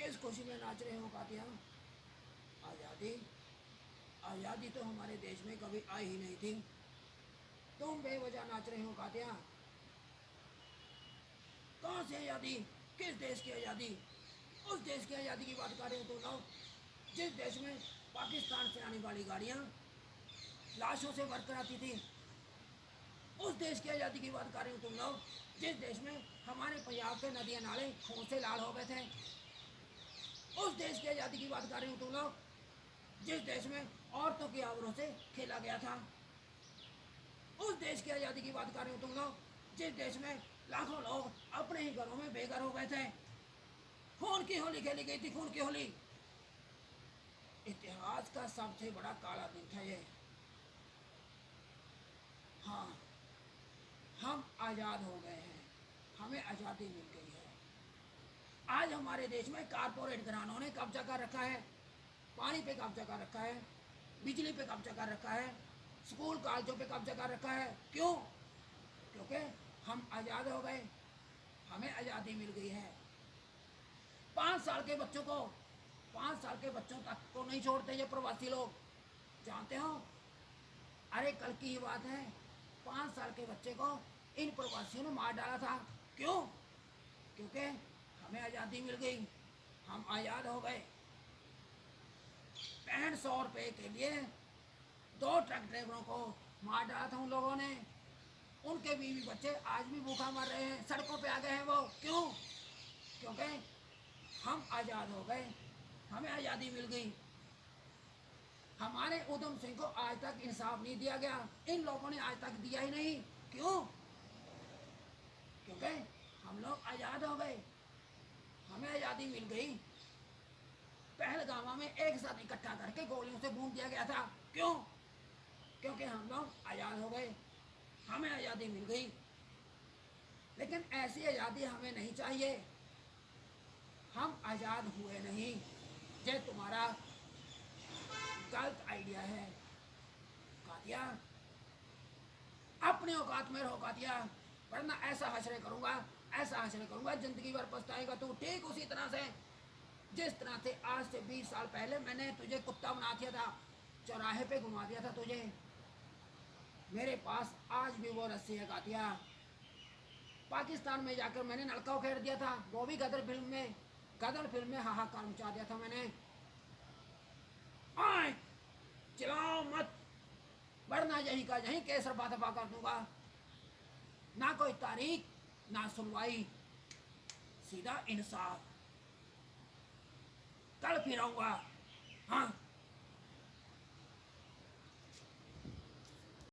किस खुशी में नाच रहे हो कातिया? आज़ादी? आज़ादी तो हमारे देश में कभी आई ही नहीं थी। तुम बेवजह नाच रहे हो कातिया। कहाँ से आज़ादी? किस देश की आज़ादी? उस देश की आज़ादी की बात कर रहे हो तुम लोग जिस देश में पाकिस्तान से आने वाली गाड़ियाँ लाशों से भरकर आती थी। उस देश की आज़ादी की बात कर रहे हो तुम लोग जिस देश में हमारे पंजाब के नदियाँ नाले खून से लाल हो गए थे। उस देश की आज़ादी की बात कर रहे हो तुम लोग जिस देश में औरतों की आबरों से खेला गया था। उस देश की आज़ादी की बात कर रहे हो तुम लोग जिस देश में लाखों लोग अपने ही घरों में बेघर हो गए थे। खून की होली खेली गई थी, खून की होली। इतिहास का सबसे बड़ा काला दिन था ये। हाँ, हम आज़ाद हो गए हैं, हमें आज़ादी मिल गई है। आज हमारे देश में कारपोरेट घरानों ने कब्जा कर रखा है, पानी पे कब्जा कर रखा है, बिजली पे कब्जा कर रखा है, स्कूल कॉलेजों पे कब्जा कर रखा है। क्यों? क्योंकि हम आज़ाद हो गए, हमें आज़ादी मिल गई है। 5 साल के बच्चों को, 5 साल के बच्चों तक को नहीं छोड़ते ये प्रवासी लोग, जानते हो? अरे कल की ही बात है, 5 साल के बच्चे को इन प्रवासियों ने मार डाला था। क्यों? क्योंकि हमें आज़ादी मिल गई, हम आज़ाद हो गए। 6500 रुपये के लिए 2 ट्रक ड्राइवरों को मार डाला था उन लोगों ने। उनके बीवी बच्चे आज भी भूखा मर रहे हैं, सड़कों पे आ गए हैं वो। क्यों? क्योंकि हम आज़ाद हो गए, हमें आज़ादी मिल गई। हमारे उधम सिंह को आज तक इंसाफ नहीं दिया गया, इन लोगों ने आज तक दिया ही नहीं। क्यों? क्योंकि हम लोग आज़ाद हो गए, हमें आज़ादी मिल गई। पहलगामा में एक साथ इकट्ठा करके गोलियों से भून दिया गया था। क्यों? क्योंकि हम लोग आज़ाद हो गए, हमें आज़ादी मिल गई। लेकिन ऐसी आज़ादी हमें नहीं चाहिए, हम आज़ाद हुए नहीं। ये तुम्हारा गलत आइडिया है कातिया। अपने औकात में रहो कातिया, वरना ऐसा हशरे करूँगा, ऐसा हशरे करूँगा, ज़िंदगी भर पछताएगा तू। ठीक उसी तरह से जिस तरह से आज से 20 साल पहले मैंने तुझे कुत्ता बना दिया था, चौराहे पे घुमा दिया था तुझे। मेरे पास आज भी वो रस्सी है कातिया। पाकिस्तान में जाकर मैंने नलका उखेड़ दिया था, वो भी गदर फिल्म में, गदर फिल्म में हाहाकार मचा दिया था मैंने। आए चिल्लाओ मत, वरना यहीं का यहीं केस रफा दफा कर दूंगा। ना कोई तारीख, ना सुनवाई, सीधा इंसाफ। कल फिर आऊंगा। हाँ।